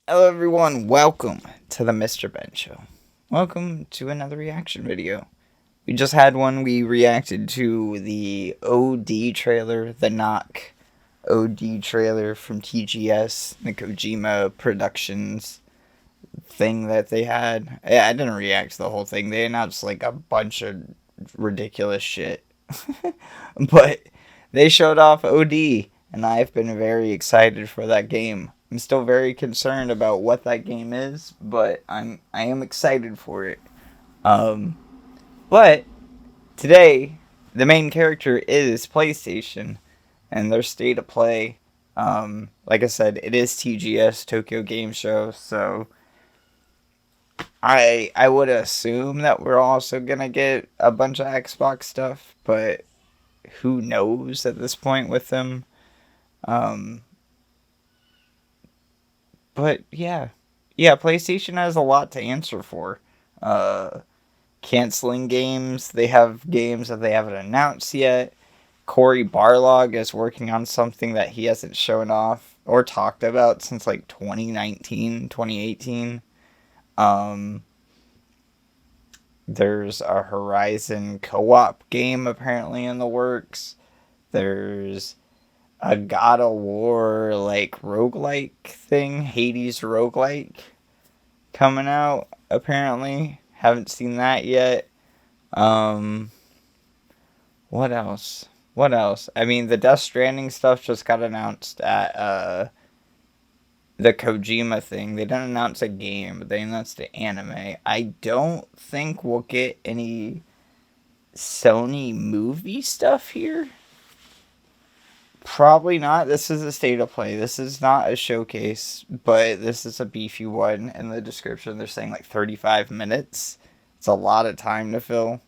Hello everyone, welcome to the MrBenShow. Welcome to another reaction video. We just had one, we reacted to the OD trailer, the Knock OD trailer from TGS, the Kojima Productions thing that they had. I didn't react to the whole thing, they announced like a bunch of ridiculous shit. But they showed off OD, and I've been very excited for that game. I'm still very concerned about what that game is, but I am excited for it. Um, but today the main character is PlayStation, and their state of play. Like I said, it is TGS Tokyo Game Show, so I would assume that we're also gonna get a bunch of Xbox stuff, but who knows at this point with them. Um, but yeah, PlayStation has a lot to answer for. Uh, Canceling games. They have games that they haven't announced yet. Corey Barlog is working on something that he hasn't shown off or talked about since like 2019, 2018. Um, there's a Horizon co-op game apparently in the works. There's a God of War like roguelike thing, Hades roguelike coming out apparently. Haven't seen that yet. Um what else? What else? I mean, the Death Stranding stuff just got announced at the Kojima thing. They didn't announce a game, but they announced an anime. I don't think we'll get any Sony movie stuff here. Probably not. This is a state of play. This is not a showcase, but this is a beefy one. In the description, they're saying like 35 minutes. It's a lot of time to fill.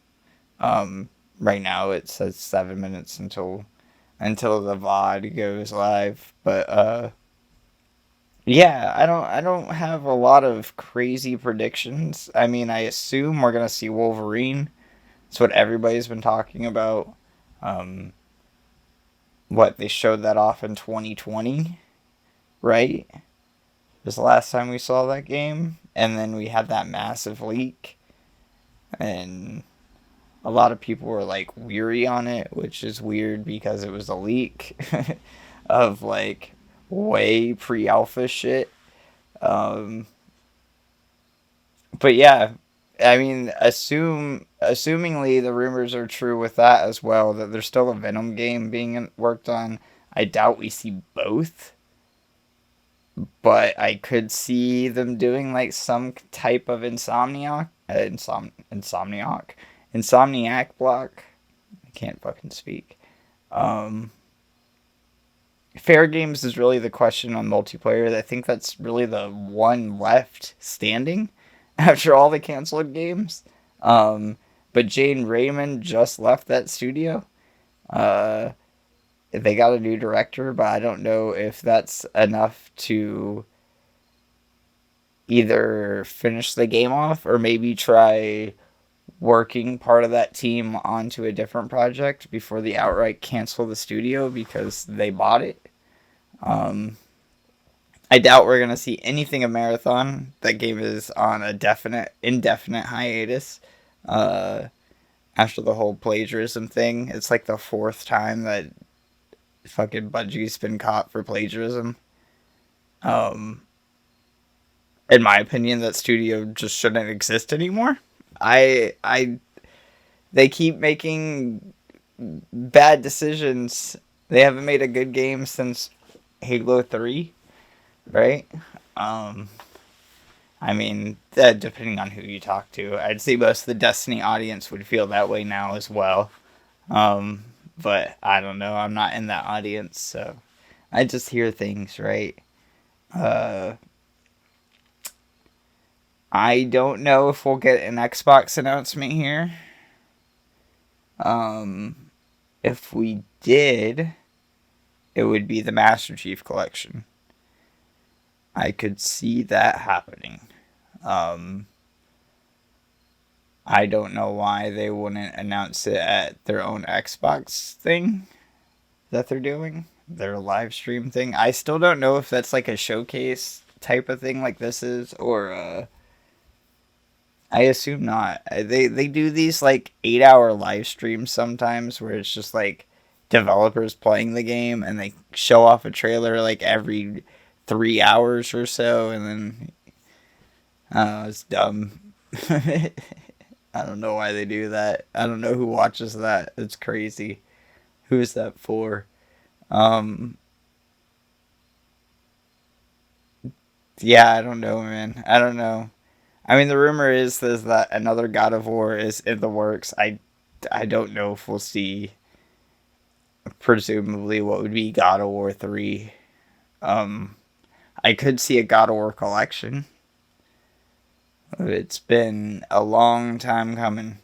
Um, right now it says 7 minutes until the VOD goes live. But yeah, I don't have a lot of crazy predictions. I mean, I assume we're gonna see Wolverine. That's what everybody's been talking about. Um, what they showed that off in 2020, right? Was the last time we saw that game, and then we had that massive leak, and a lot of people were like weary on it, which is weird because it was a leak of like way pre-alpha shit. Um, but yeah, I mean, assumingly the rumors are true with that as well. That there's still a Venom game being worked on. I doubt we see both, but I could see them doing like some type of insomniac block. I can't fucking speak. Um, Fair games is really the question on multiplayer. I think that's really the one left standing after all the canceled games. Um, but Jane Raymond just left that studio. Uh, they got a new director, but I don't know if that's enough to either finish the game off or maybe try working part of that team onto a different project before they outright cancel the studio because they bought it. Um, I doubt we're gonna see anything of Marathon. That game is on a indefinite hiatus. Uh, After the whole plagiarism thing, it's like the fourth time that fucking Bungie's been caught for plagiarism. Um, in my opinion, that studio just shouldn't exist anymore. I they keep making bad decisions. They haven't made a good game since Halo 3, right? Um I mean, depending on who you talk to, I'd say most of the Destiny audience would feel that way now as well. Um but I don't know. I'm not in that audience, so I just hear things, right? Uh I don't know if we'll get an Xbox announcement here. Um, if we did, it would be the Master Chief Collection. I could see that happening. Um, I don't know why they wouldn't announce it at their own Xbox thing that they're doing, their live stream thing. I still don't know if that's like a showcase type of thing like this is, or I assume not. They do these like 8-hour live streams sometimes where it's just like developers playing the game and they show off a trailer like every 3 hours or so, and then it's dumb. I don't know why they do that. I don't know who watches that. It's crazy. Who is that for? Um, yeah, I don't know, man. I don't know. I mean, the rumor is that another God of War is in the works. I don't know if we'll see, presumably, what would be God of War 3. Um, I could see a God of War collection. It's been a long time coming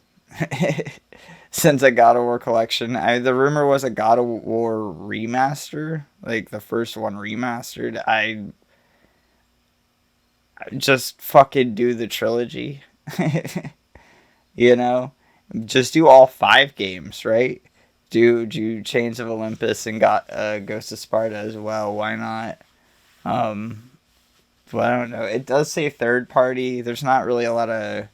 since a God of War collection. The rumor was a God of War remaster, like the first one remastered. I just fucking do the trilogy. You know, just do all 5 games, right? Do Chains of Olympus and got Ghost of Sparta as well. Why not? Um, but I don't know. It does say third party. There's not really a lot of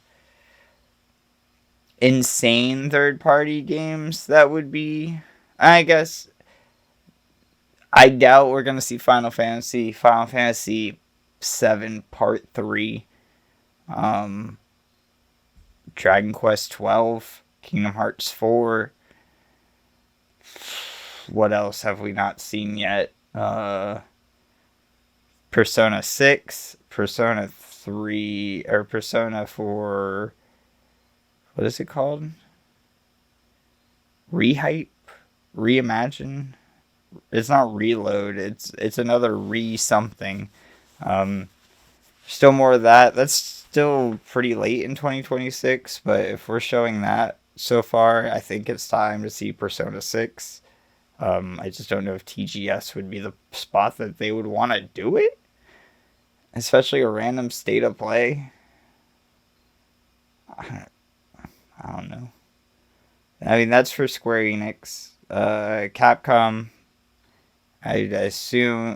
insane third party games that would be. I guess I doubt we're gonna see Final Fantasy 7 Part 3, um, Dragon Quest 12, Kingdom Hearts 4. What else have we not seen yet? Persona 6, Persona 3, or Persona 4. What is it called? Rehype? Reimagine? It's not Reload. It's another something. Still more of that. That's still pretty late in 2026, but if we're showing that so far, I think it's time to see Persona 6. I just don't know if TGS would be the spot that they would want to do it, especially a random state of play. I don't know. I mean, that's for Square Enix. Capcom, I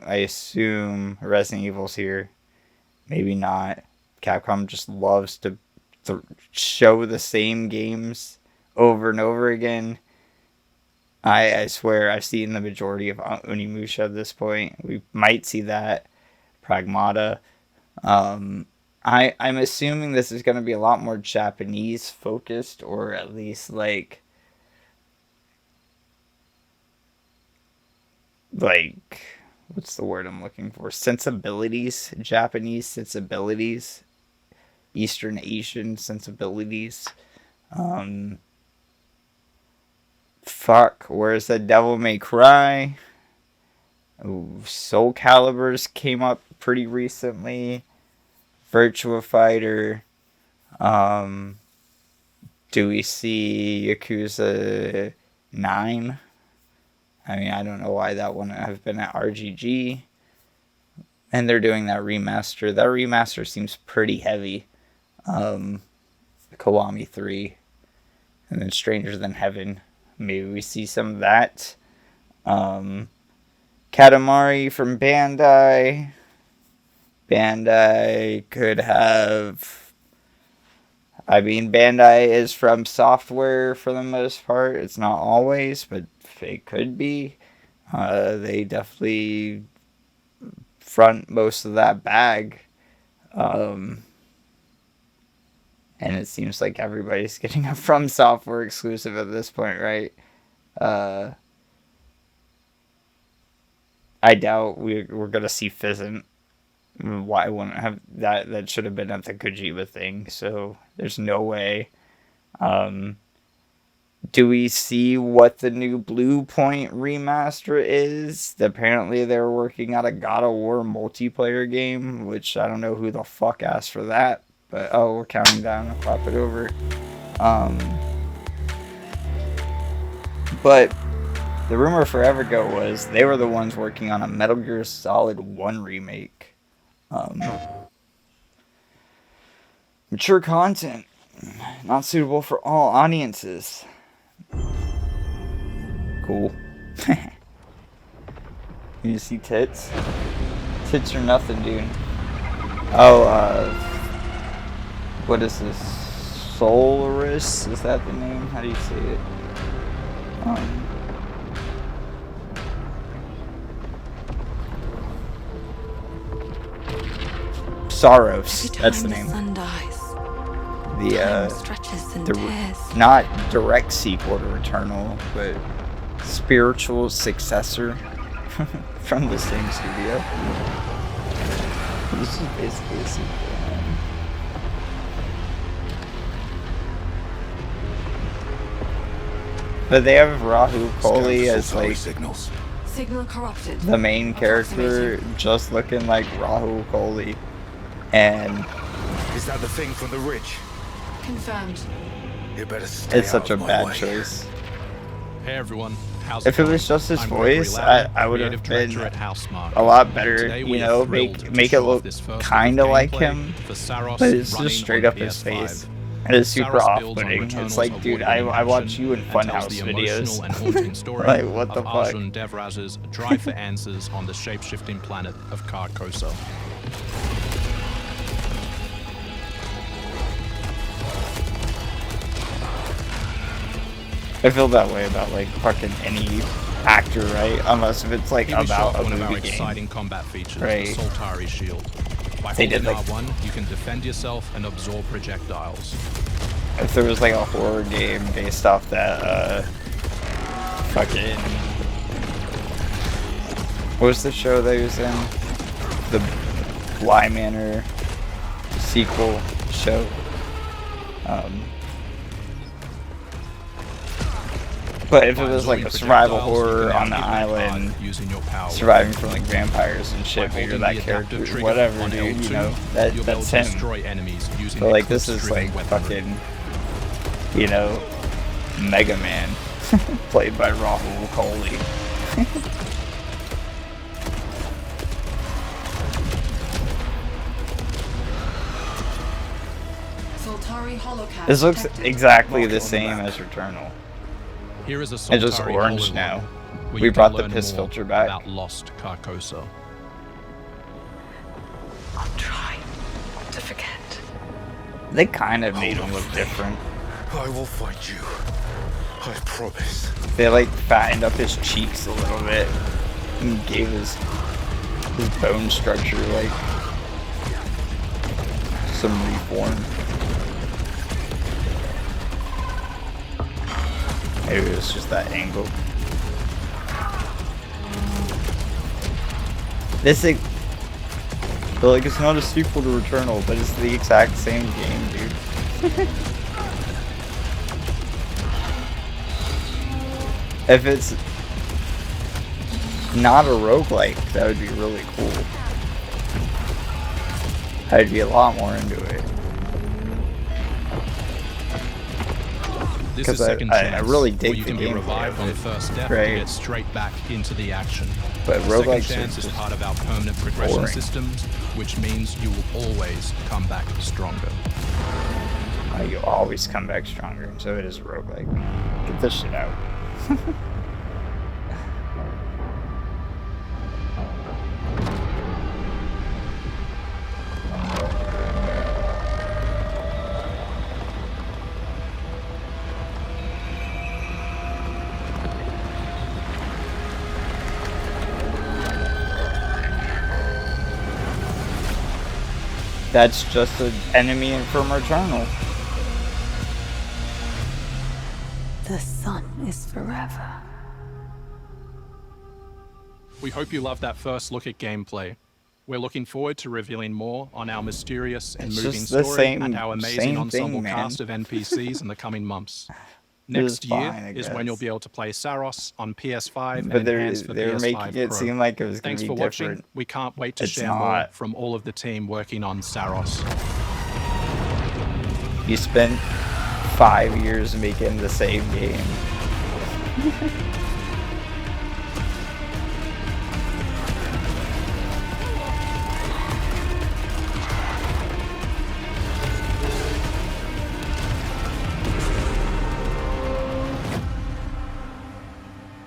assume Resident Evil's here. Maybe not. Capcom just loves to show the same games over and over again. I swear I've seen the majority of Onimusha at this point. We might see that. Pragmata. I'm assuming this is going to be a lot more Japanese focused, or at least like what's the word I'm looking for? Sensibilities, Japanese sensibilities, Eastern Asian sensibilities. Um, where's the Devil May Cry? Ooh, Soul Calibers came up pretty recently. Virtua Fighter. Um, do we see Yakuza 9? I mean, I don't know why that wouldn't have been at RGG. And they're doing that remaster. That remaster seems pretty heavy. Kiwami 3. And then Stranger Than Heaven. Maybe we see some of that. Katamari from Bandai. Bandai could have... I mean, Bandai is from software for the most part. It's not always, but it could be. They definitely front most of that bag. And it seems like everybody's getting a From Software exclusive at this point, right? I doubt we're going to see Fizzant. Why wouldn't have that? That should have been at the Kojima thing, so there's no way. Do we see what the new Blue Point remaster is? Apparently they're working on a God of War multiplayer game, which I don't know who the fuck asked for that, but we're counting down. I'll pop it over. But the rumor forever ago was they were the ones working on a Metal Gear Solid 1 remake. Mature content, not suitable for all audiences. Cool. You see tits? Tits are nothing, dude. Oh, what is this? Solaris? Is that the name? How do you say it? Saros. That's the name. Not direct sequel to Returnal, but spiritual successor from the same studio. This is basically a sequel. But they have Rahul Kohli as like the main character, just looking like Rahul Kohli. And is that the thing from the ridge? Confirmed. You better stay it's such a bad way. choice. Hey everyone, how's if it was just his voice, I would have been a lot better, you know, make it look kind of like him, but it's just straight up his face. It is super off-putting. It's like, dude, I watch you in Funhouse videos. Like, what the fuck? Arjun Devraz's drive for answers on the shape-shifting planet of Carcosa. I feel that way about like fucking any actor, right? Unless if it's like about a movie game. Exciting combat features, right? The Soltari shield. By they did like R1, you can defend yourself and absorb projectiles. If there was like a horror game based off that, fucking, what was the show that he was in? The Bly Manor sequel show. But if it was like a survival horror on the island, surviving from like vampires and shit, but you're that character, whatever, dude, you know, that's him. But like this is like fucking, you know, Mega Man, played by Rahul Kohli. This looks exactly the same as Returnal. Here is a it's just orange now. We brought the piss filter back. About lost Carcosa. I'll try to forget. They kind of made him look different. I will find you. I promise. They like fattened up his cheeks a little bit and gave his bone structure like some reform. Maybe it was just that angle. This like, it's not a sequel to Returnal, but it's the exact same game, dude. If it's not a roguelike, that would be really cool. I'd be a lot more into it. This is second I really dig you the can game. Be revived on first step right. And get straight back into the action. But roguelikes second chance is part of our permanent progression boring. systems, which means you will always come back stronger. You always come back stronger, so it is a roguelike. Get this shit out. That's just an enemy from Returnal. The sun is forever. We hope you loved that first look at gameplay. We're looking forward to revealing more on our mysterious and moving story and our amazing ensemble cast of NPCs in the coming months. Next year is when you'll be able to play Saros on PS5 but and enhanced for they're PS5 making it Pro. seem like it was going Thanks to be for different. watching. We can't wait to It's share not. more from all of the team working on Saros. You spent 5 years making the same game.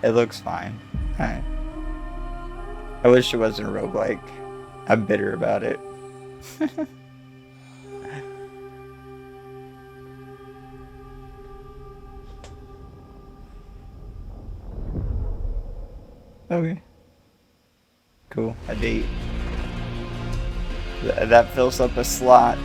It looks fine. I wish it wasn't a roguelike. I'm bitter about it. Okay. Cool. A date. That fills up a slot.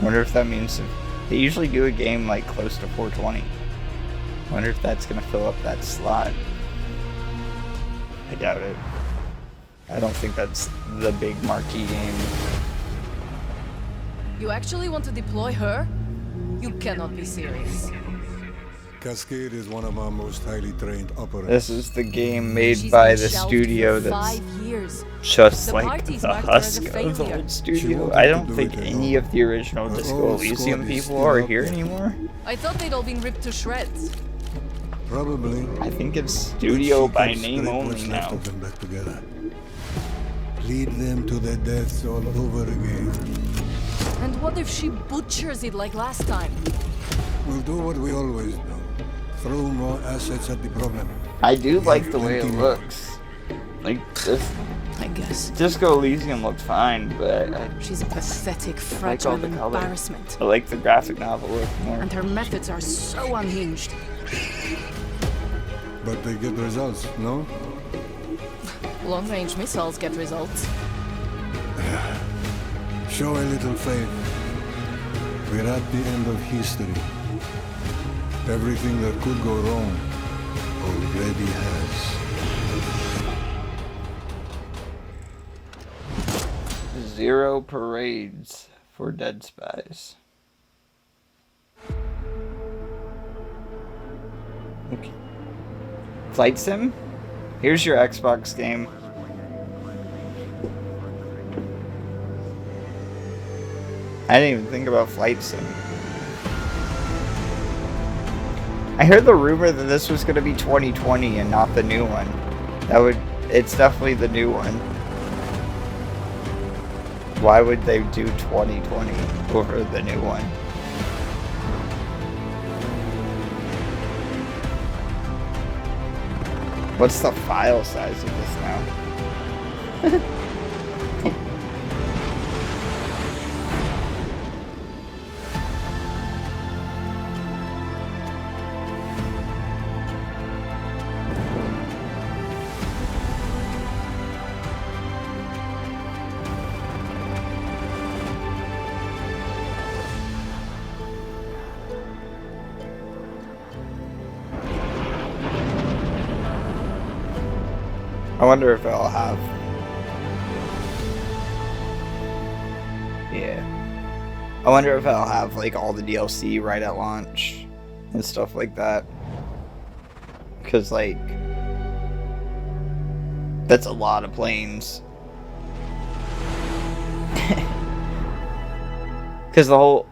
Wonder if that means they usually do a game like close to 420. Wonder if that's gonna fill up that slot. I doubt it. I don't think that's the big marquee game. You actually want to deploy her? You cannot be serious. Cascade is one of our most highly trained operators. This is the game made by the studio that's just like the husk of the old studio. I don't think any of the original Disco Elysium people are here anymore. I thought they'd all been ripped to shreds. Probably. I think it's studio by name only now. Back together. Lead them to their deaths all over again. And what if she butchers it like last time? We'll do what we always do. Throw more assets at the problem. I do like the way it looks. Like this. I guess. Disco Elysium looked fine, but She's a pathetic, fragile embarrassment. I like the graphic novel look more. And her methods are so unhinged. But they get results, no? Long-range missiles get results. Show a little faith. We're at the end of history. Everything that could go wrong already has. Zero parades for dead spies. Okay. Flight Sim? Here's your Xbox game. I didn't even think about Flight Sim. I heard the rumor that this was going to be 2020 and not the new one. It's definitely the new one. Why would they do 2020 over the new one? What's the file size of this now? I wonder if I'll have... Yeah. I wonder if I'll have, like, all the DLC right at launch and stuff like that. Because, like... That's a lot of planes. Because the whole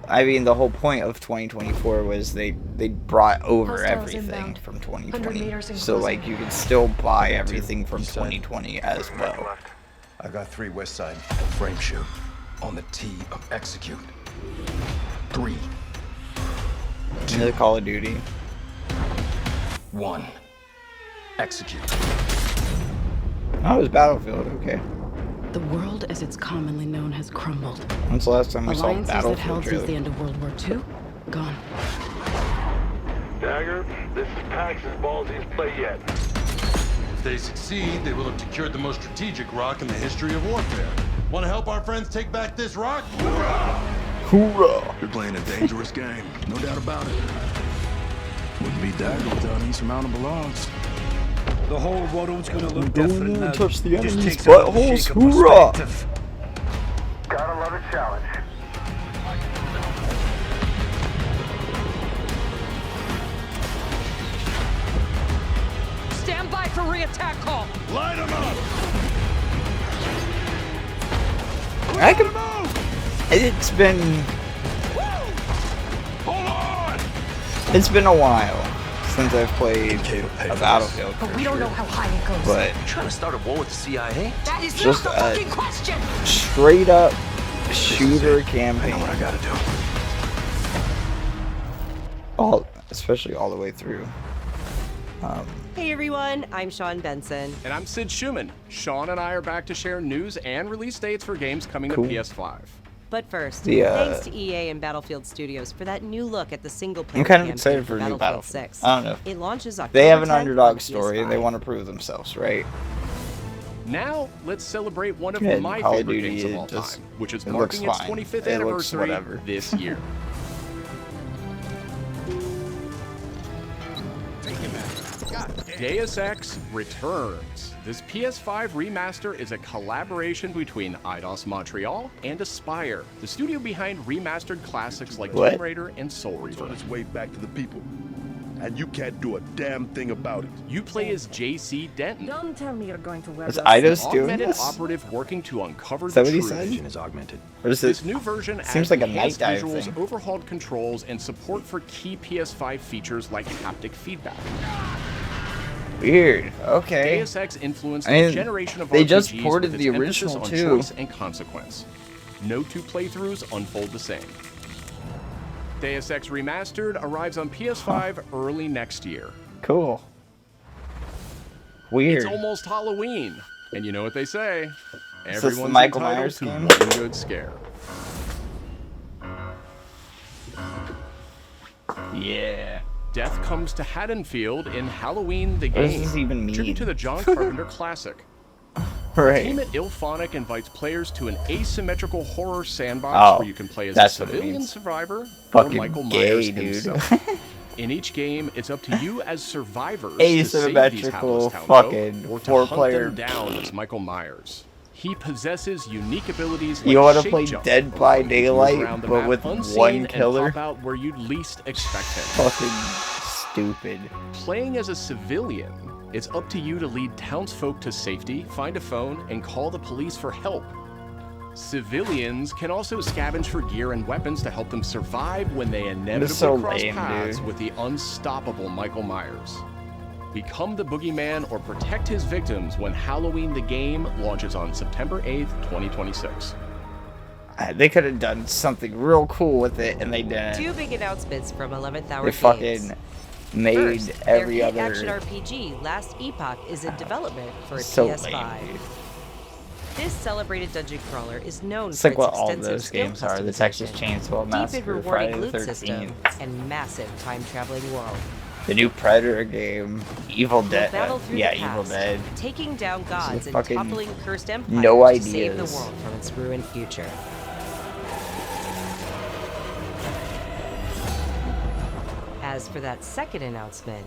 point of 2024 was they brought over everything from 2020. So like you could still buy everything from 2020 as well. I got 3 west side frame shoot on the T of execute. 3. Into Call of Duty. 1. Execute. Oh, it was Battlefield, okay. The world as it's commonly known has crumbled. When's the last time we saw Alliances Battlefield that held trailer? since the end of World War II, gone. Dagger, this is Pax's ballsiest play yet. If they succeed, they will have secured the most strategic rock in the history of warfare. Want to help our friends take back this rock? Hoorah! Hoorah! You're playing a dangerous game, no doubt about it. Wouldn't be Dagger without insurmountable odds. The whole world's gonna look Go in different there now. and touch the Just enemy's takes a little buttholes. shake of Hoorah! perspective. Gotta love a challenge. Stand by for re-attack call. Light them up! It's been... Hold on! It's been a while since I've played a Battlefield. But we don't know how high it goes. But You trying to start a war with the CIA? That is just not the fucking question! straight up shooter campaign. I know what I gotta do. Especially all the way through. Hey everyone, I'm Sean Benson. And I'm Sid Schumann. Sean and I are back to share news and release dates for games coming to PS5. But first, thanks to EA and Battlefield Studios for that new look at the single-player I'm kind of excited for a new Battlefield 6. I don't know. It launches October They have an 10th underdog on story and they PS5. want to prove themselves, right? Now, let's celebrate one of Yeah, my Call of favorite Duty, games of all just- time, which is it marking looks its fine. 25th It looks anniversary whatever. this year. Deus Ex returns. This PS5 remaster is a collaboration between Eidos Montreal and Aspyr, the studio behind remastered classics like Tomb Raider and Soul Reaver. On its way back to the people, and you can't do a damn thing about it. You play as J.C. Denton. Don't tell me you're going to wear Is Eidos doing augmented this? operative working to uncover Is that the what he truth. said? Vision is augmented. What is This it? new version Seems adds like a enhanced night dive visuals, thing. overhauled controls, and support for key PS5 features like haptic feedback. Weird. Okay. Deus Ex influenced I mean, a generation of they RPGs just ported with the its emphasis original on too. choice and consequence. No two playthroughs unfold the same. Deus Ex Remastered arrives on PS5 early next year. Cool. Weird. It's almost Halloween, and you know what they say. Is this the Everyone's Michael entitled Myers to game? one good scare. Yeah. Death comes to Haddonfield in Halloween the What Game. does this even mean? Tribute to the John Carpenter classic. Right. Team at Ilphonic invites players to an asymmetrical horror sandbox Oh, where you can play as a that's what it civilian means. survivor or Fucking Michael gay, Myers dude. himself. In each game, it's up to you as survivors to save these Asymmetrical Hallowstown fucking folk or to four-player- hunt them down as Michael Myers. He possesses unique abilities You like wanna shape play jump, Dead by move Daylight, around the but map with unseen one and killer? pop out where you'd least expect him. Fucking stupid. Playing as a civilian, it's up to you to lead townsfolk to safety, find a phone, and call the police for help. Civilians can also scavenge for gear and weapons to help them survive when they inevitably so cross lame, paths dude. with the unstoppable Michael Myers. Become the boogeyman or protect his victims when Halloween the Game launches on September 8th, 2026. They could have done something real cool with it, and they didn't. Two big announcements from 11th Hour They Games. fucking made First, every their hit other. action RPG, Last Epoch, is in development for So PS5. lame, dude. This celebrated dungeon crawler is known It's for like its what all extensive those skill games are. The Texas customization, Chainsaw deep Massacre, and Friday rewarding the loot system, 13th, and massive time-traveling world. the new Predator game, Evil You'll Dead. battle through Yeah, the Evil past, Dead. taking down gods and fucking toppling cursed empires no to save the ideas. world from its ruined future. As for that second announcement,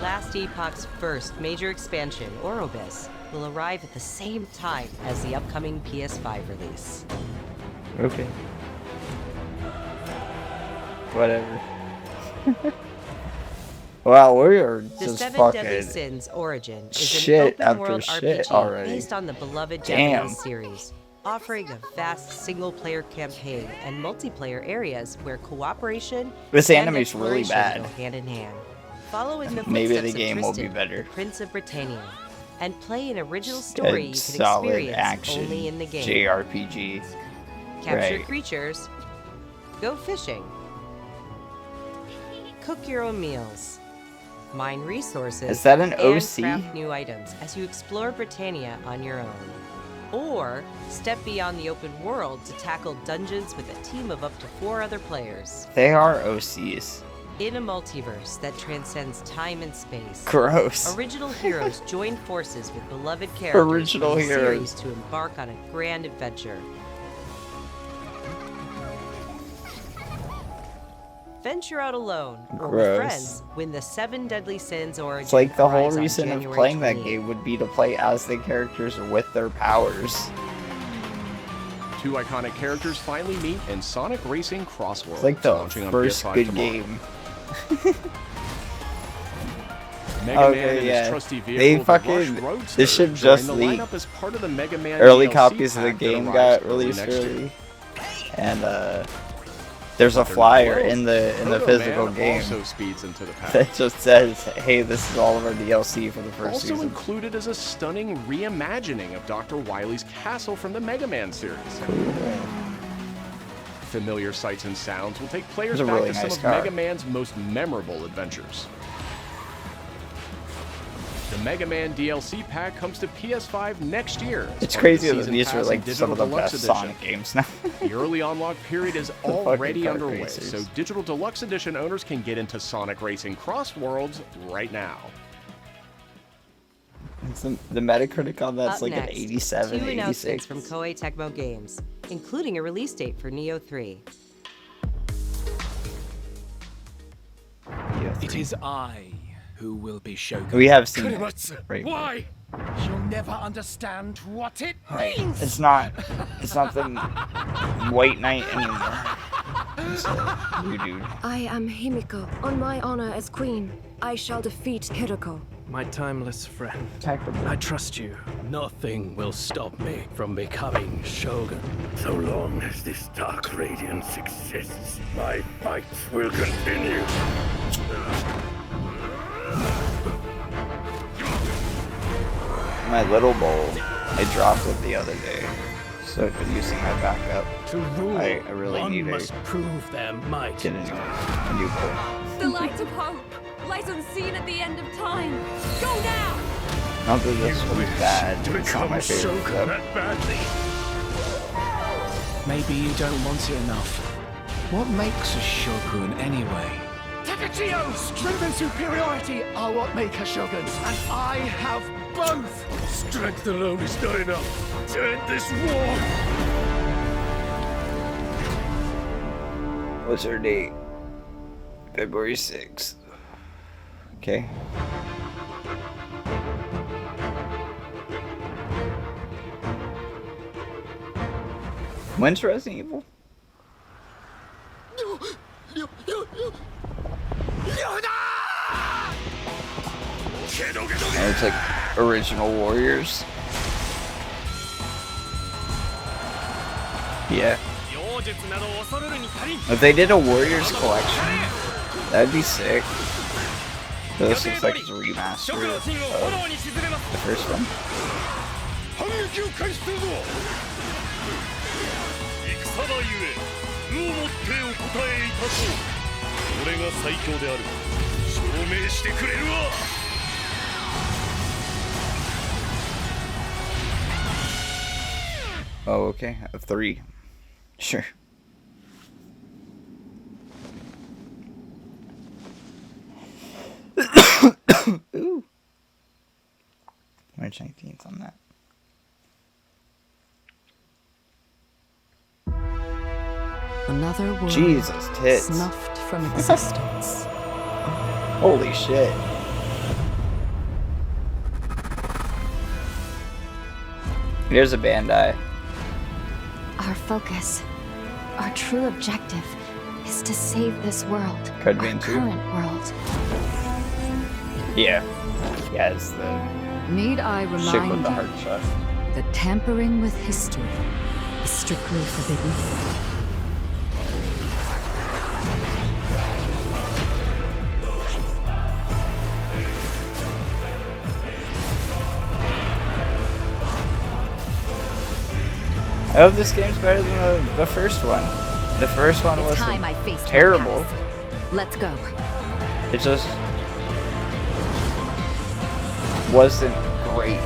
Last Epoch's first major expansion, Orobis, will arrive at the same time as the upcoming PS5 release. Okay. Whatever. Wow, we are The just Seven Deadly fucking Sins Origin is shit an open-world after shit RPG already. based on the beloved Damn. Japanese series, offering a vast single-player campaign and multiplayer areas where cooperation This and anime's really exploration bad. go hand in hand. Follow in the Maybe footsteps the game of will be Tristan, better. the Prince of Britannia, and play an original Good, story you can solid experience action only in the game. JRPG. Capture Right. creatures, go fishing, cook your own meals, mine resources, Is that an and OC? craft new items as you explore Britannia on your own. Or step beyond the open world to tackle dungeons with a team of up to 4 other players. They are OCs. In a multiverse that transcends time and space, Gross. original heroes join forces with beloved characters Original from the heroes. series to embark on a grand adventure. Venture out alone or with Gross. friends when the Seven Deadly Sins Origin It's like the whole arrives on reason of January playing that 28th. game would be to play as the characters with their powers. Two iconic characters finally meet in Sonic Racing Crossworlds, It's like the launching on first PS5 good tomorrow. game. Mega Man Okay, and yeah. his trusty They vehicle, the fucking- Rush Roadster, this should join just the leak. lineup as part of the Mega Man Early DLC copies of the pack that game arrives got early released next year. early. And, there's a flyer in the physical game also speeds into the pack. that just says, "Hey, this is all of our DLC for the first season." Also included is a stunning reimagining of Dr. Wily's castle from the Mega Man series. Cool. Familiar sights and sounds will take players It's a back really to some nice of car. Mega Man's most memorable adventures. The Mega Man DLC pack comes to PS5 next year. It's crazy that these are like some of the best Sonic games now. The early unlock period is The already fucking kart underway, racers. so Digital Deluxe Edition owners can get into Sonic Racing Cross Worlds right now. The Metacritic on that's Up like next, an 87, two announcements 86. from Koei Tecmo Games, including a release date for Neo 3. It is I who will be Shogun. We have seen it. Kurimatsu. Right. Why? You'll never understand what it means. It's not the White Knight anymore. It's you, dude. I am Himiko. On my honor as queen, I shall defeat Hiroko. My timeless friend, Tactical. I trust you. Nothing will stop me from becoming Shogun. So long as this dark radiance exists, my fights will continue. My little bowl, I dropped it the other day, so I've been using my backup. To rule, I really one need must prove their might. get a new bowl. The light of hope lies unseen at the end of time. Go now! Not that this one's bad, it's not my favorite though. Maybe you don't want it enough. What makes a Shogun anyway? Takachio! Strength and superiority are what make a Shogun, and I have both! Strength alone is not enough to end this war! What's her date? February 6th. Okay. When's Resident Evil? And it's like original Warriors. Yeah. If they did a Warriors collection, that'd be sick. So this looks like it's a remaster of the first one. Oh, okay. A 3. Sure. Ooh. March 19th on that. Another world Jesus, tits. snuffed from existence. Holy shit. Here's a Bandai. Our focus, our true objective, is to save this world. Could be our in two. current world. Yeah. Yeah, it's the Need I chick with remind the you heart shot. that tampering with history is strictly forbidden? I hope this game's better than the first one. The first one was terrible. Let's go. It just wasn't great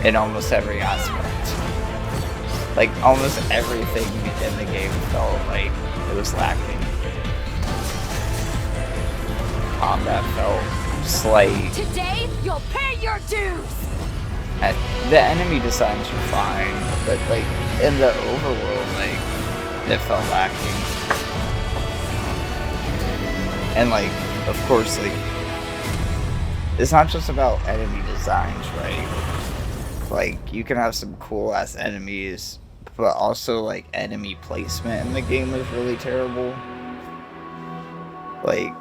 in almost every aspect. Like, almost everything in the game felt like it was lacking. Combat felt slight. Today, you'll pay your dues! The enemy designs were fine, but like in the overworld, like it felt lacking. And like, of course, like it's not just about enemy designs, right? Like you can have some cool ass enemies, but also like enemy placement in the game was really terrible. Like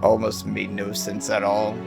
almost made no sense at all.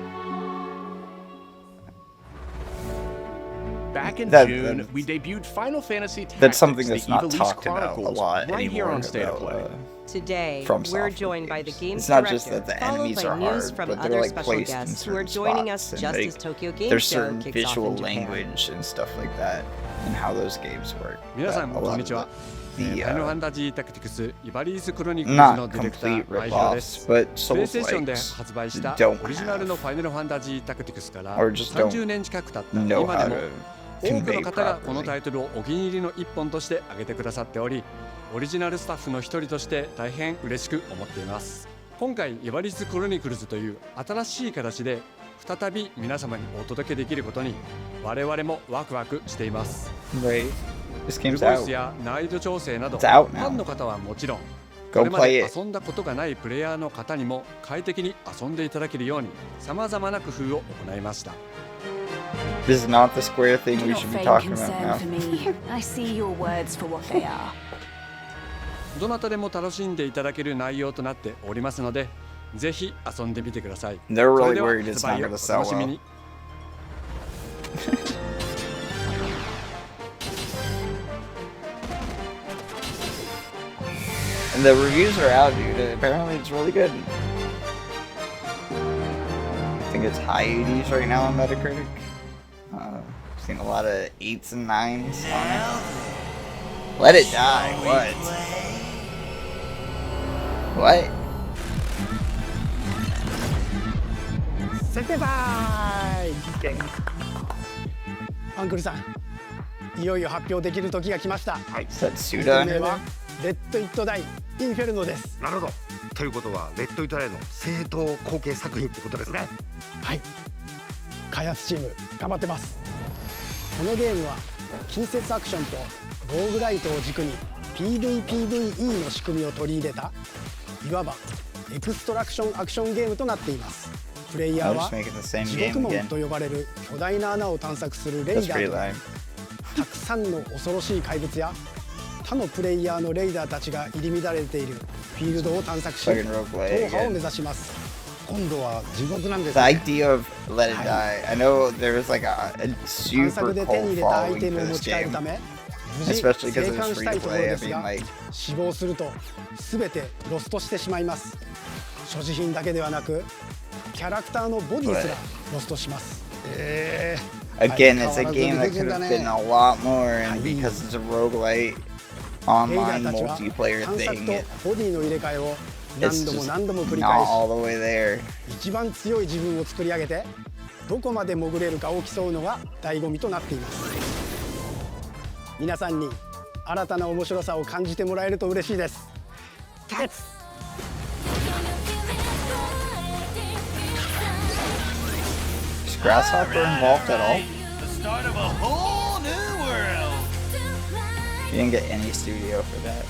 Back in June, we debuted Final Fantasy Tactics, that's something that's the not Ivalice talked about a Chronicles, lot right here anymore on State of Play. Today, from we're software joined by the games. game's It's not director, just that the followed enemies by are news hard, from but other they're like special placed in guests who are certain joining us spots, just and as Tokyo Game there's Show certain kicks visual off in Japan. language and stuff like that, and how those games work. 皆さん But a こん lot にちは。 of ファイ the ナルファンタジータクティクスイバリーズクロニクルズ not のディレクタ complete ー前広で ripoffs, す。 but プレイステーションで Souls-likes 発売した don't オリジナル have のファイナルファンタジータクティクスから or just don't 30年近く経った know 今 how でも to 多くの convey 方がこの properly. タイトルをお気に入りの一本として挙げてくださっており、オリジナルスタッフの一人として大変嬉しく思っています。今回イバリーズクロニクルズという新しい形で再び皆様にお届けできることに我々もワクワクしています。 Right. This ル game's ボイス out. や難易度調整など It's フ out ァン now. の方はもちろん Go これまで play it. 遊んだことがないプレイヤーの方にも快適に遊んでいただけるように様々な工夫を行いました。 This is not the Square thing Do we not should be feign talking about concern now. for me. I see your words for what they are. どなたでも楽しんでいただける内容となっておりますので、ぜひ遊んでみてください。 They're really それでは worried it's 発 not 売を gonna お sell 楽しみ well. に。And the reviews are out, dude. Apparently it's really good. I think it's high 80s right now on Metacritic. I've seen a lot of 8s and 9s on it. Let it die. What? What? 先生アンクルさん、いよいよ発表できる時が来ました。はい、サツ名はレッド・イット・ダイ・インフェルノです。なるほど。ということはレッド・イット・ダイの正当後継作品ってことですね。はい。開発チーム頑張ってます。このゲームは近接アクションとローグライトを軸に PVPVE の仕組みを取り入れたいわばエクストラクションアクションゲームとなっています。プレイヤーは地獄門と呼ばれる巨大な穴を探索するレイダーとたくさんの恐ろしい怪物や他のプレイヤーのレイダーたちが入り乱れているフィールドを探索し踏破を目指します。今度は地獄なんですね。 The idea of Let It Die. I know there was like a super cult following for this game, especially because it was free to play. I mean, like 死亡すると全てロストしてしまいます。所持品だけではなくキャラクターのボディすらロストします。Again, it's a game that could have been a lot more, and because it's a roguelite online multiplayer thing, ボディの入れ替えを it's 何度も just 何度も繰り not 返し all the way there. 一番強い自分を作り上げてどこまで潜れるかを競うのが醍醐味となっています。皆さんに新たな面白さを感じてもらえると嬉しいです。Is Grasshopper involved at all? The start of a whole new world. You didn't get any studio for that.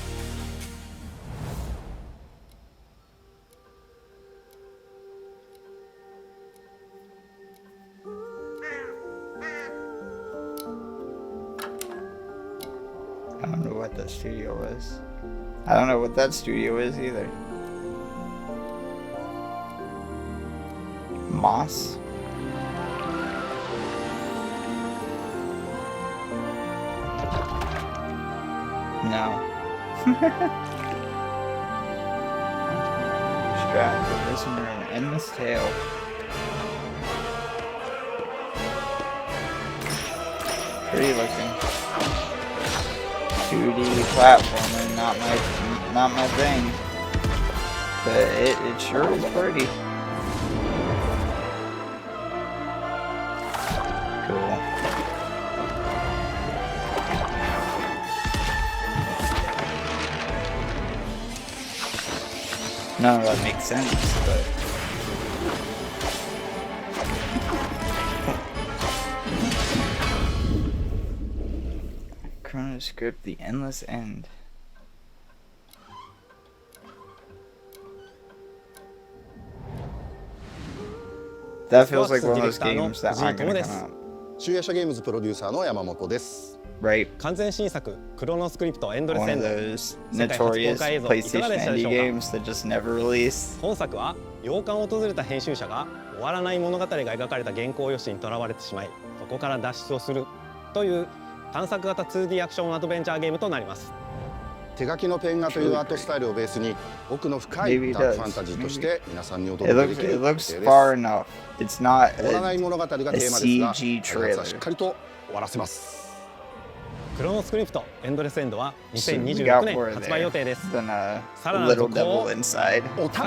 I don't know what that studio was. I don't know what that studio is either. Moss? No. Strap, the prison room, endless tale. Pretty looking. 2D platformer, not my thing. But it sure is pretty. Cool. None of that makes sense, but Chronoscript, the endless end. That feels like one of those games that aren't going to come out. 集夜叉ゲームズプロデューサーの山本です。 Right. 完全新作クロノスクリプトエンドレス One エン of ド those 世界初公 notorious 開映像いかがで PlayStation したでし indie ょうか。 games that just never release. 本作は洋館を訪れた編集者が終わらない物語が描かれた原稿用紙にとらわれてしまい、そこから脱出をするという探索型 2D アクションアドベンチャーゲームとなります。手書きのペン画というアートスタイルをベースに奥の深いダークファンタジーとして皆さんにお届けできる予定です。終わらない物語がテーマですが、開発はしっかりと終わらせます。クロノスクリプトエンドレスエンドは2026年発売予定です。さらなる続行をお楽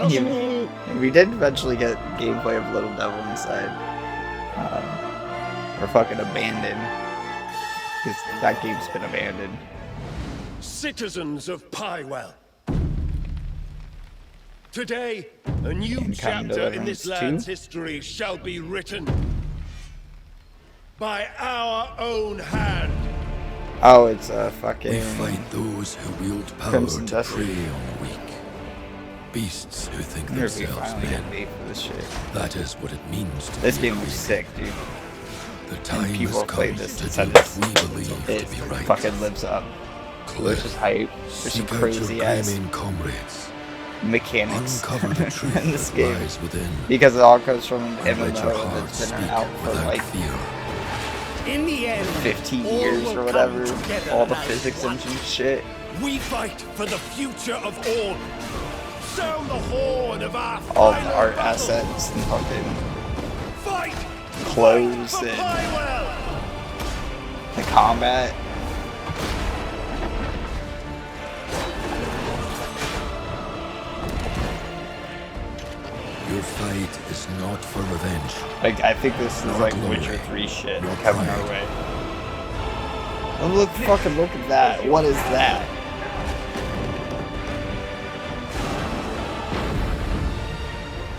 しみに。 We did eventually get gameplay of Little Devil Inside. Or fucking abandoned. Because that game's been abandoned. Citizens of Pywell. Today, a new chapter in this land's history shall be written by our own hand. Oh, it's a fucking. We fight those who wield power Crimson to Destiny. prey on the weak. Beasts who think I'm gonna be themselves finally men. getting bait for this shit. That is what it means to This be game a was leader. sick, dude. The time And people has have played come this to and do said what we believe it to be right. fucking lives up. It's just hype. There's some Seek out your crazy ass claiming comrades. mechanics Uncover the truth in this that game lies within. because it all comes from an And let your MMO heart that's been speak out for without like fear. In the end, 15 all years will or whatever. come together All the as physics one. engine shit. We fight for the future of all. Sound the horn of our All the final art battle. assets and fucking Fight clothes for and Pywell. the combat. Your fight is not for revenge. Like, I think this is Your like glory, Witcher 3 shit your coming pride. our way. Oh, look at that. What is that?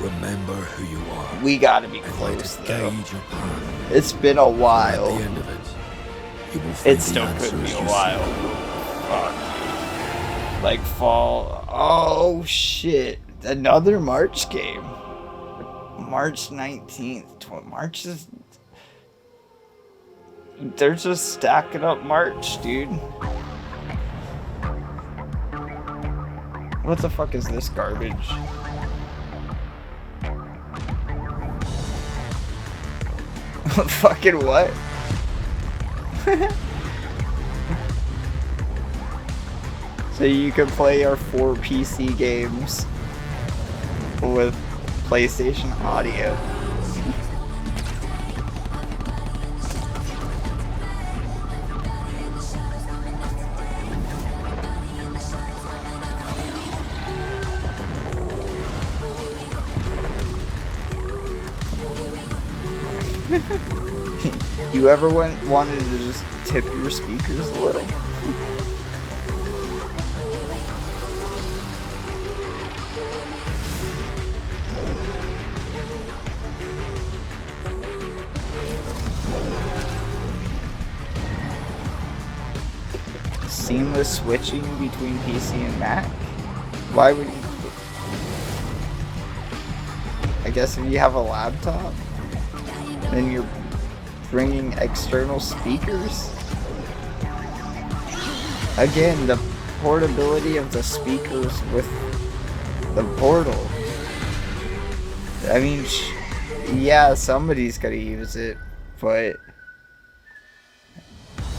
Remember who you are. We gotta be and close, let it though. guide your path. It's been a while. At the end of it, you will find It still the could be answers a you while. Fuck. Like fall. Oh shit. Another March game. March 19th. March is. They're just stacking up March, dude. What the fuck is this garbage? Fucking what? So you can play our 4 PC games with PlayStation audio. You ever wanted to just tip your speakers a little? Seamless switching between PC and Mac? Why would you? I guess if you have a laptop, then you're bringing external speakers. Again, the portability of the speakers with the portal. I mean, yeah, somebody's gonna use it, but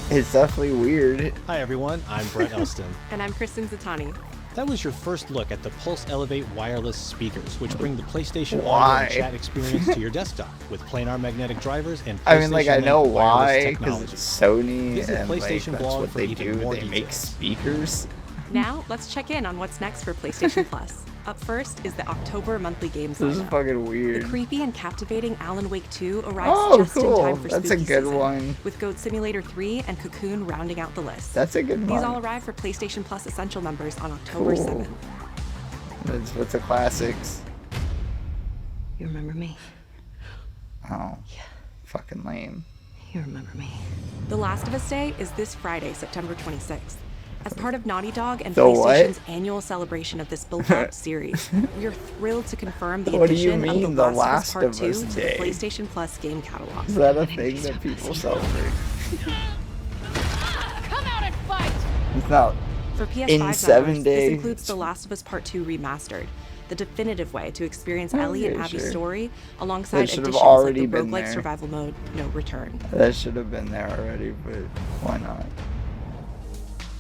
it's definitely weird. Hi everyone, I'm Brett Elston. And I'm Kristen Zatani. That was your first look at the Pulse Elevate wireless speakers, which bring the PlayStation Why? audio and chat experience to your desktop with planar magnetic drivers and PlayStation I mean, like, I know Link wireless why, technology. because it's Sony Visit and like, PlayStation that's blog what for they even do. more They make details. speakers. Now, let's check in on what's next for PlayStation Plus. Up first is the October monthly games This is lineup. fucking weird. The creepy and captivating Alan Wake 2 arrives Oh, just in cool. time for That's a spooky good season, one. with Goat Simulator 3 and Cocoon rounding out the list. That's a good These one. all arrive for PlayStation Plus Essential members on October Cool. 7th. That's what's the classics. You remember me? Oh, yeah. Fucking lame. You remember me. The Last of Us Day is this Friday, September 26th. As part of Naughty Dog and The PlayStation's what? annual celebration of this beloved series, we are thrilled to confirm the What do you addition mean, of The The Last of Us Part Last of 2 Us to the Day? PlayStation Plus game catalog. Is that a thing that people celebrate? Come out and fight! It's not. For PS5 In 7 members, days. this includes The Last of Us Part 2 Remastered, the definitive way to experience Ellie and Abby's story, alongside That should have additions already like the been roguelike there. survival mode, No Return. That should have been there already, but why not?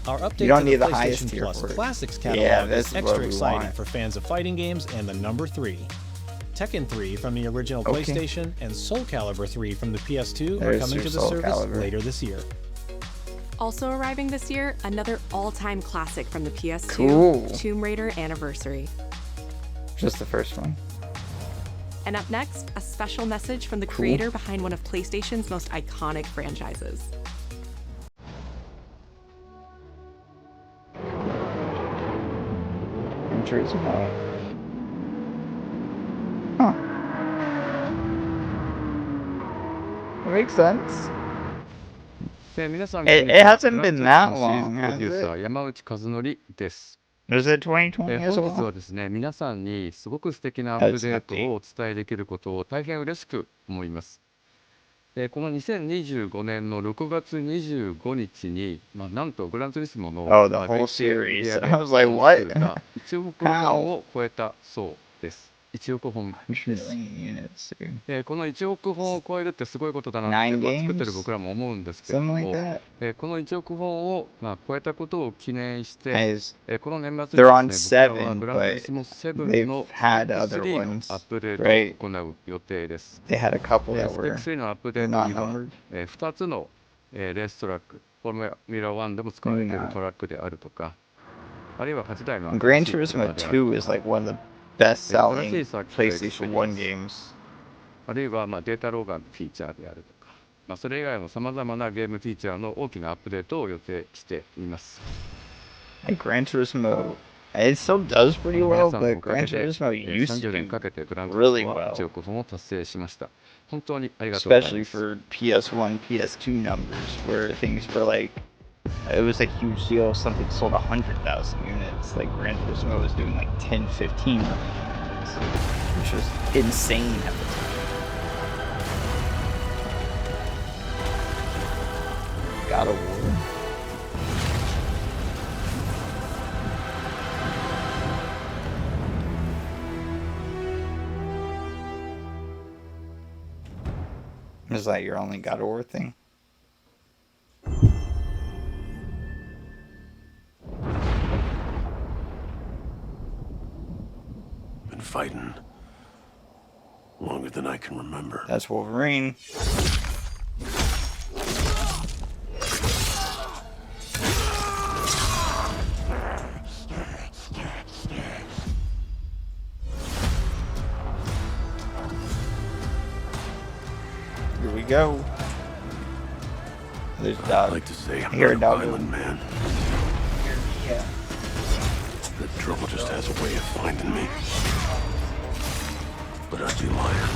Our update You don't to need the the highest PlayStation tier Plus for it. Classics Yeah, catalog this is is what extra we exciting want. for fans of fighting games and the number 3. Tekken 3 from the original Okay. PlayStation and Soul Calibur 3 from the PS2 There's are coming your to the Soul service Calibur. later this year. Also arriving this year, another all-time classic from the PS2, Cool. Tomb Raider Anniversary. Just the first one. And up next, a special message from the creator behind one of PlayStation's most iconic franchises. Interesting. Huh. That makes sense. 皆さん It hasn't been that long, プ has ロデューサー it? 山内和則です。 Is it 2020 as 本日 well? はですね、皆さんにすごく素敵なアップデートをお伝えできることを大変嬉しく思います。この2025年の6月25日に、なんとグランツリスモの Oh, the whole series. I was like, what? 1億本を超えたそうです。1億本です。 units, dude. この1億本を超えるってすごいことだなって、 9作ってる僕らも思うんですけれど Something も like that. この1億本を、超えたことを記念し Guys, て、この年末 they're に on ですね、僕らは 7, グランツリ but スモ7 they've の had other 3の ones, アップデー right? トを行う予定です。 They had a couple that スペッ were ク3のアップデー not トには、 numbered. 2つの、レーストラック、フォーミュラ1でも使われているトラックであるとか、あるいは8台の Gran Turismo 2 is like one of the best-selling PlayStation 1 games. あるいはデータローガンのフィーチャーであるとか、それ以外のさまざまなゲームフィーチャーの大きなアップデートを予定しています。 Like Gran Turismo, it still does pretty well, 皆さんの but おか Gran げで Turismo used 30 to 年かけて do グランツリ really スモは well, 1億本を達成しました。本当にありがとうございま especially す。 for PS1, PS2 numbers, where things were like, it was a huge deal. Something sold 100,000 units. Like Gran Turismo was doing like 10, 15 million units, which was insane at the time. God of War. Is that your only God of War thing? Been fighting longer than I can remember. That's Wolverine. Here we go. There's a dog. I like to say I'm Here, not a dog. violent man. Yeah. The trouble just has a way of finding me. But I'd be lying.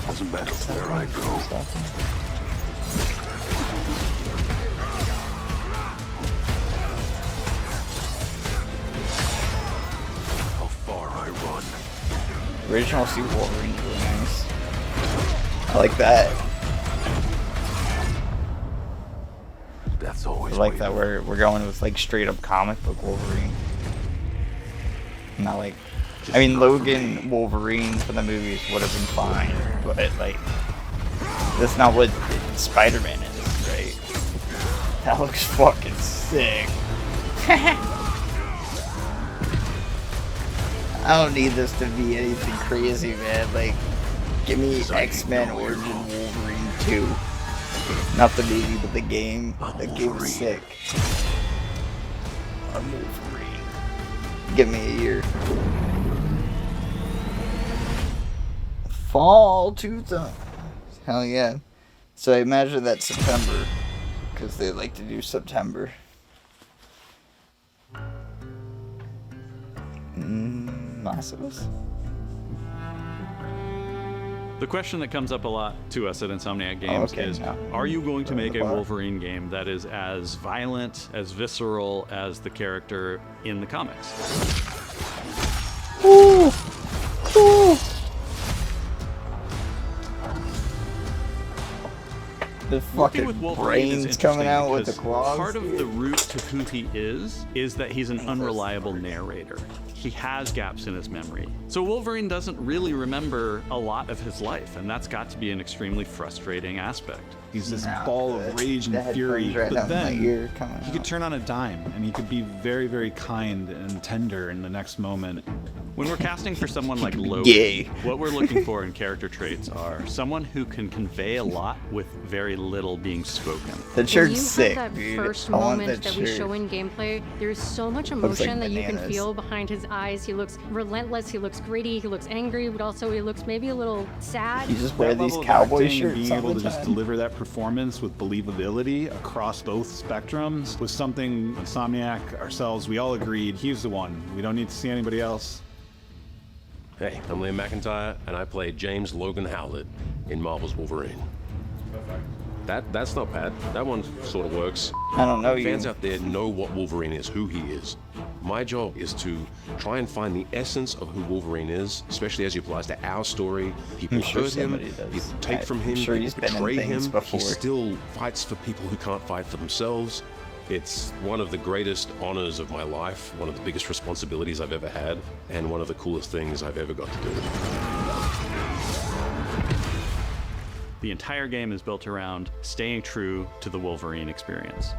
Doesn't matter where I go. How far I run. Original Sea Wolverine is really nice. I like that. That's always I like that we're going with like straight up comic book Wolverine. Not like, I mean Logan Wolverine for the movies would have been fine, but like that's not what Spider-Man is, right? That looks fucking sick. I don't need this to be anything crazy, man. Like, give me X-Men Origin Wolverine 2. Not the movie, but the game. The game was sick. I'm Wolverine. Give me a year. Fall 2000. Hell yeah. So I imagine that's September. Because they like to do September. Last of Us? The question that comes up a lot to us at Insomniac Games is, are you going to make a Wolverine game that is as violent, as visceral as the character in the comics? Ooh. Ooh. The Working fucking with Wolverine is brains coming interesting out with the because claws. part of the root to who he is that he's an unreliable narrator. He has gaps in his memory. So Wolverine doesn't really remember a lot of his life, and that's got to be an extremely frustrating aspect. He's this ball of rage and fury, but then he could turn on a dime, and he could be very, very kind and tender in the next moment. When we're casting for someone like Logan, what we're looking for in character traits are someone who can convey a lot with very little being spoken. The shirt's sick, that dude. First I want moment that that we shirt. show in gameplay, there's so much Looks like emotion that you can bananas. feel behind his eyes. He looks relentless, he looks gritty, he looks angry, but also he looks maybe a little sad. You just wear That these level of cowboy acting and shirts being all able the to just time. deliver that performance with believability across both spectrums was something Insomniac, ourselves, we all agreed he's the one. We don't need to see anybody else. Hey, I'm Liam McIntyre, and I play James Logan Howlett in Marvel's Wolverine. That's not bad. That one sort of works. I don't know you. Fans out there know what Wolverine is, who he is. My job is to try and find the essence of who Wolverine is, especially as he applies to our story. People I'm sure hurt him, somebody does. people take from him, I'm sure people he's been in betray things him. before. He still fights for people who can't fight for themselves. It's one of the greatest honors of my life, one of the biggest responsibilities I've ever had, and one of the coolest things I've ever got to do. The entire game is built around staying true to the Wolverine experience.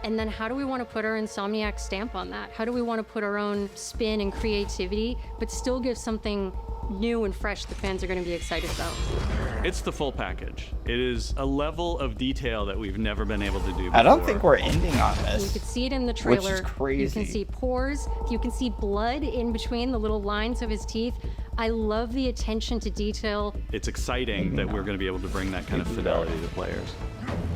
And then how do we want to put our Insomniac stamp on that? How do we want to put our own spin and creativity, but still give something new and fresh that fans are going to be excited about? It's the full package. It is a level of detail that we've never been able to do before. I don't think we're ending on this. You could see it in the Which trailer. is crazy. You can see pores. You can see blood in between the little lines of his teeth. I love the attention to detail. It's exciting that we're going to be able to bring that kind of fidelity to players.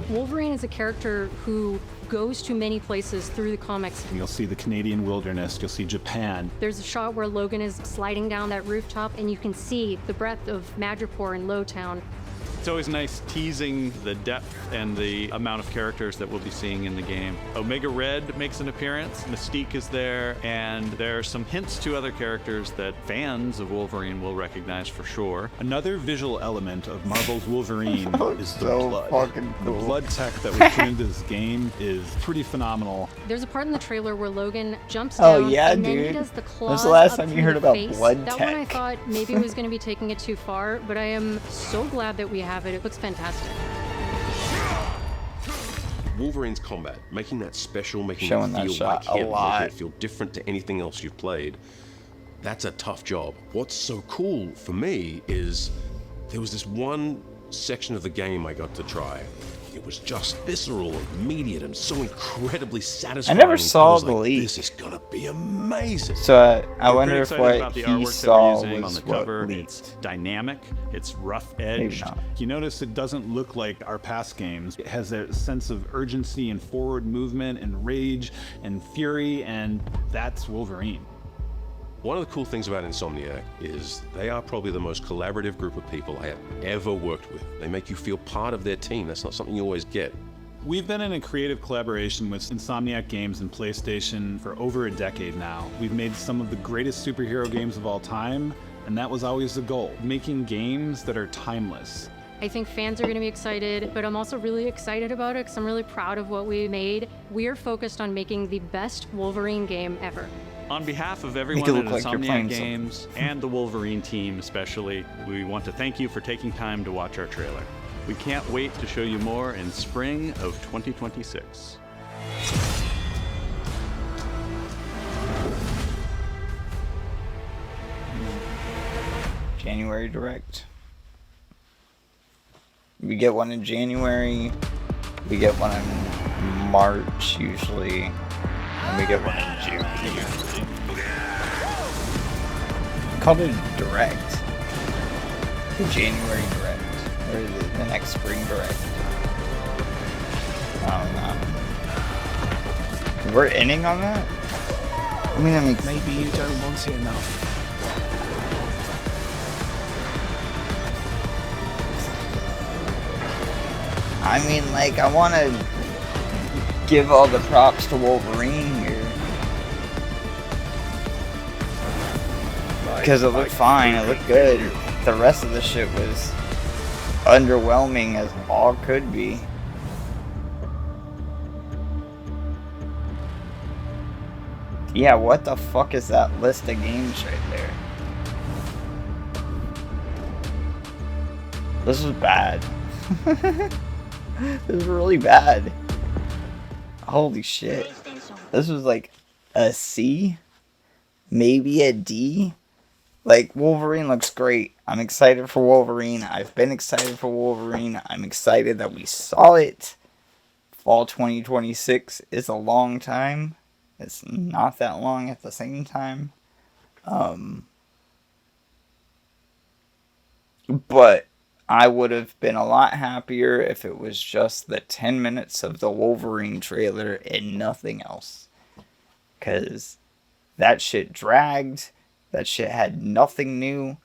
Wolverine is a character who goes to many places through the comics. You'll see the Canadian wilderness, you'll see Japan. There's a shot where Logan is sliding down that rooftop, and you can see the breadth of Madripoor and Lowtown. It's always nice teasing the depth and the amount of characters that we'll be seeing in the game. Omega Red makes an appearance, Mystique is there, and there are some hints to other characters that fans of Wolverine will recognize for sure. Another visual element of Marvel's Wolverine is the so blood. fucking The cool. blood tech that was put into this game is pretty phenomenal. There's a part in the trailer where Logan jumps Oh, down, yeah, and then he dude. does the When's claws the last up time you through heard the about face. blood That one I tech? thought maybe was going to be taking it too far, but I am so glad that we have it. It looks fantastic. Wolverine's combat, making that special, making Showing it that feel shot like a him, lot. making it feel different to anything else you've played, that's a tough job. What's so cool for me is there was this one section of the game I got to try. It was just visceral and immediate and so incredibly satisfying. I never saw was the like, leak. This is gonna be amazing. So I We're wonder pretty if excited what about the he artwork saw that we're using on was the what cover. leaked. It's dynamic, it's rough Maybe edged. not. You notice it doesn't look like our past games. It has a sense of urgency and forward movement and rage and fury, and that's Wolverine. One of the cool things about Insomniac is they are probably the most collaborative group of people I have ever worked with. They make you feel part of their team. That's not something you always get. We've been in a creative collaboration with Insomniac Games and PlayStation for over a decade now. We've made some of the greatest superhero games of all time, and that was always the goal, making games that are timeless. I think fans are going to be excited, but I'm also really excited about it because I'm really proud of what we made. We are focused on making the best Wolverine game ever. On behalf of Make everyone it at look like you're Insomniac playing Games and the Wolverine team especially, we want to thank you for taking time to watch our trailer. We can't wait to show you more in spring of 2026. January Direct. We get one in January, we get one in March usually, and we get one in June usually. Called it a Direct. The January Direct. Or the next spring Direct. I don't know. We're ending on that? I mean, that makes... Maybe you don't want it enough. I mean, like, I want to give all the props to Wolverine here. Because it looked fine, it looked good. The rest of the shit was underwhelming as all could be. Yeah, what the fuck is that list of games right there? This was bad. This was really bad. Holy shit. This was like a C? Maybe a D? Like, Wolverine looks great. I'm excited for Wolverine. I've been excited for Wolverine. I'm excited that we saw it. Fall 2026 is a long time. It's not that long at the same time. But I would have been a lot happier if it was just the 10 minutes of the Wolverine trailer and nothing else. Because that shit dragged. That shit had nothing new.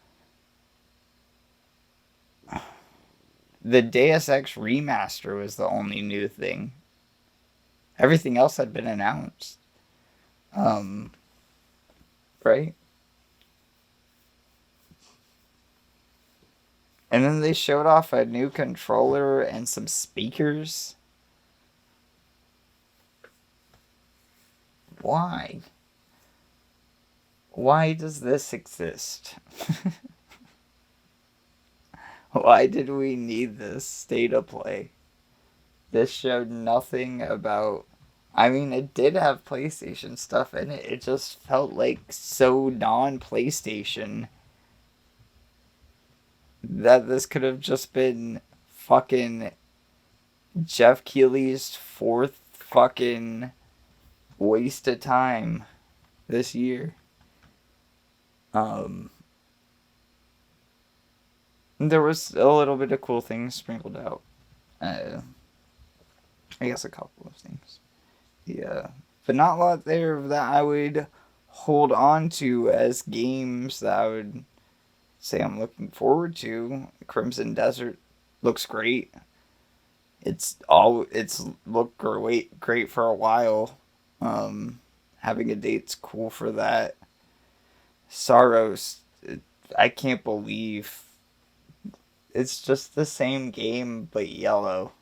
The Deus Ex remaster was the only new thing. Everything else had been announced. Right? And then they showed off a new controller and some speakers. Why? Why does this exist? Why did we need this state of play? This showed nothing about... I mean, it did have PlayStation stuff in it. It just felt like so non-PlayStation that this could have just been fucking Jeff Keighley's fourth fucking waste of time this year. There was a little bit of cool things sprinkled out. I guess a couple of things. Yeah. But not a lot there that I would hold on to as games that I would say I'm looking forward to. Crimson Desert looks great. It's looked great for a while. Having a date's cool for that. Sorrows, I can't believe it's just the same game but yellow.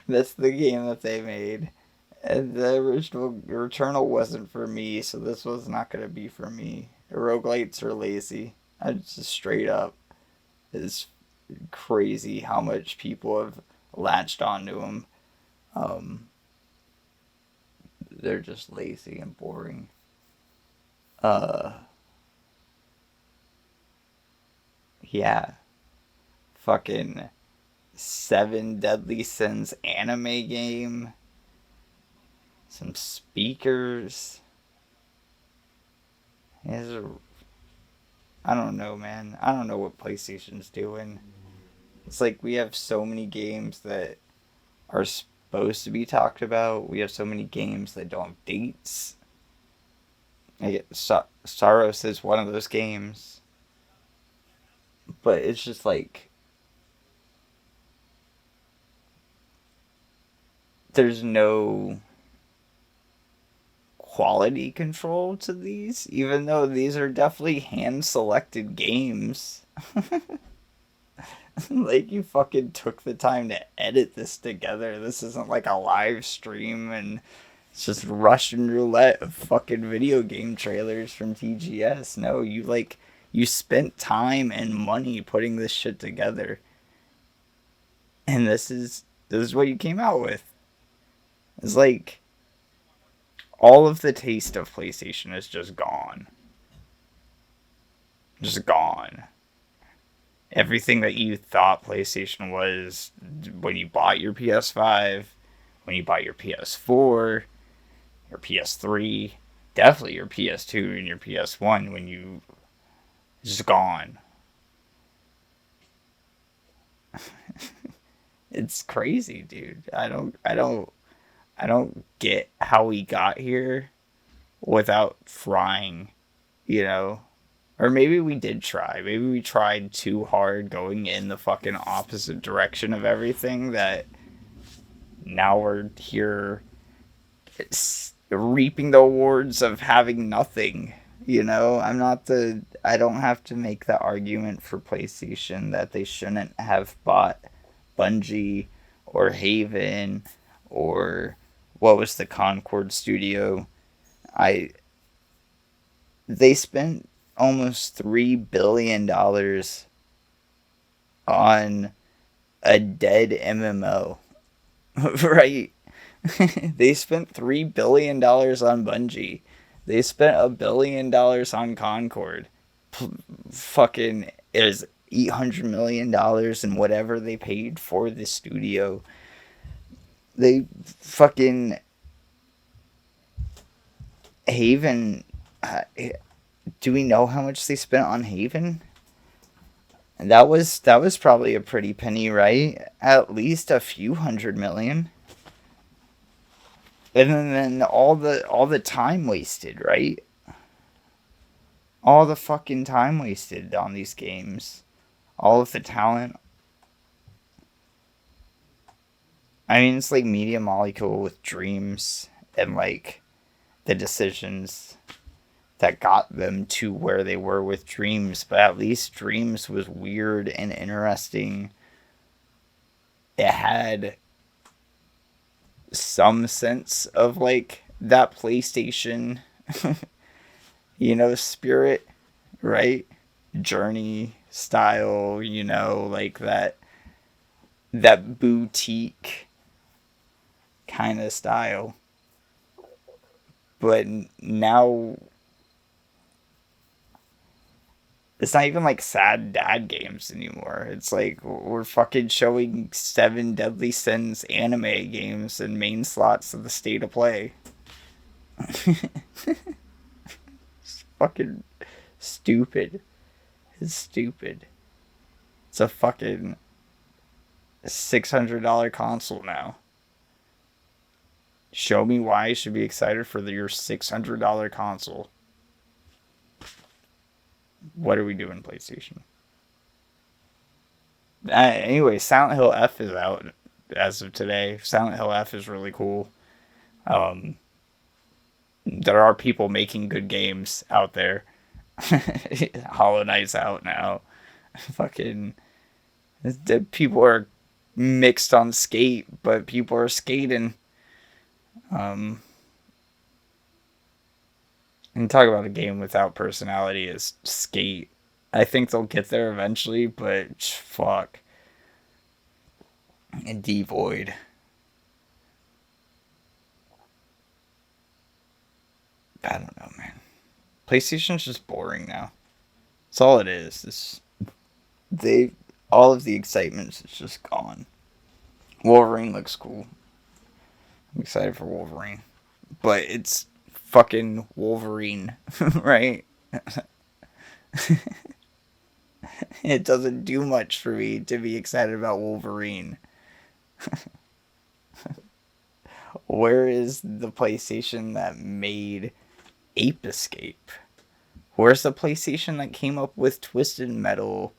That's the game that they made. And the original Returnal wasn't for me, so this was not going to be for me. Roguelites are lazy. I just straight up. It's crazy how much people have latched onto them. They're just lazy and boring. Yeah. Fucking 7 Deadly Sins anime game. Some speakers. I don't know, man. I don't know what PlayStation's doing. It's like we have so many games that are supposed to be talked about. We have so many games that don't have dates. Saros is one of those games. But it's just like... there's no quality control to these, even though these are definitely hand-selected games. Like, you fucking took the time to edit this together. This isn't like a live stream, and it's just Russian roulette of fucking video game trailers from TGS. No, you spent time and money putting this shit together. And this is what you came out with. It's like, all of the taste of PlayStation is just gone. Just gone. Everything that you thought PlayStation was when you bought your PS5, when you bought your PS4, your PS3, definitely your PS2 and your PS1, when you... it's just gone. It's crazy, dude. I don't get how we got here without trying, you know? Or maybe we did try. Maybe we tried too hard going in the fucking opposite direction of everything that now we're here reaping the awards of having nothing, you know? I don't have to make the argument for PlayStation that they shouldn't have bought Bungie or Haven or what was the Concord studio? They spent almost $3 billion on a dead MMO. Right? They spent $3 billion on Bungie. They spent $1 billion on Concord. Fucking is $800 million in whatever they paid for the studio. They fucking Haven. Do we know how much they spent on Haven? And that was probably a pretty penny, right? At least a few $100 million. And then all the time wasted, right? All the fucking time wasted on these games. All of the talent. I mean, it's like Media Molecule with Dreams and like the decisions that got them to where they were with Dreams, but at least Dreams was weird and interesting. It had some sense of like that PlayStation, spirit, right? Journey style, like that boutique kind of style. But now it's not even like sad dad games anymore. It's like we're fucking showing 7 Deadly Sins anime games in main slots of the State of Play. It's fucking stupid. It's stupid. It's a fucking $600 console now. Show me why I should be excited for your $600 console. What are we doing, PlayStation? Anyway, Silent Hill F is out as of today. Silent Hill F is really cool. There are people making good games out there. Hollow Knight's out now. Fucking people are mixed on skate, but people are skating. And talk about a game without personality is Skate. I think they'll get there eventually, but fuck. And Devoid. I don't know, man. PlayStation's just boring now. That's all it is. All of the excitement is just gone. Wolverine looks cool. I'm excited for Wolverine. But it's fucking Wolverine, right? It doesn't do much for me to be excited about Wolverine. Where is the PlayStation that made Ape Escape? Where's the PlayStation that came up with Twisted Metal,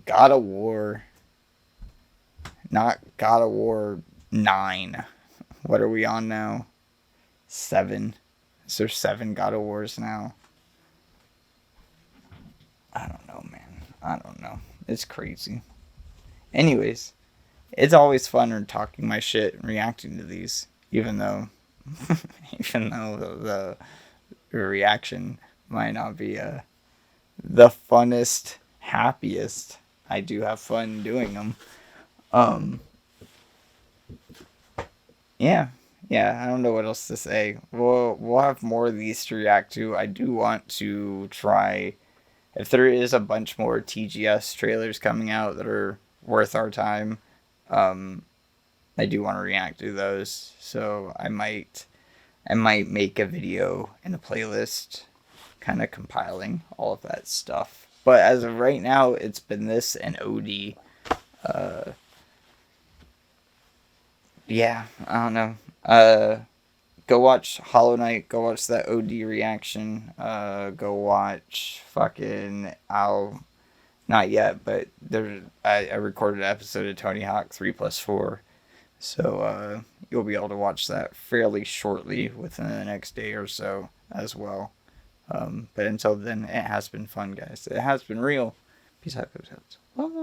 God of War, not God of War 9. What are we on now? 7. Is there 7 God of Wars now? I don't know, man. I don't know. It's crazy. Anyways, it's always fun talking my shit and reacting to these, even though the reaction might not be the funnest, happiest. I do have fun doing them. Yeah, I don't know what else to say. We'll have more of these to react to. I do want to try, if there is a bunch more TGS trailers coming out that are worth our time, I do want to react to those. So I might make a video and a playlist kind of compiling all of that stuff. But as of right now, it's been this and OD. Yeah, I don't know. Go watch Hollow Knight. Go watch that OD reaction. Go watch fucking not yet, but I recorded an episode of Tony Hawk 3+4. So you'll be able to watch that fairly shortly within the next day or so as well. But until then, it has been fun, guys. It has been real. Peace out.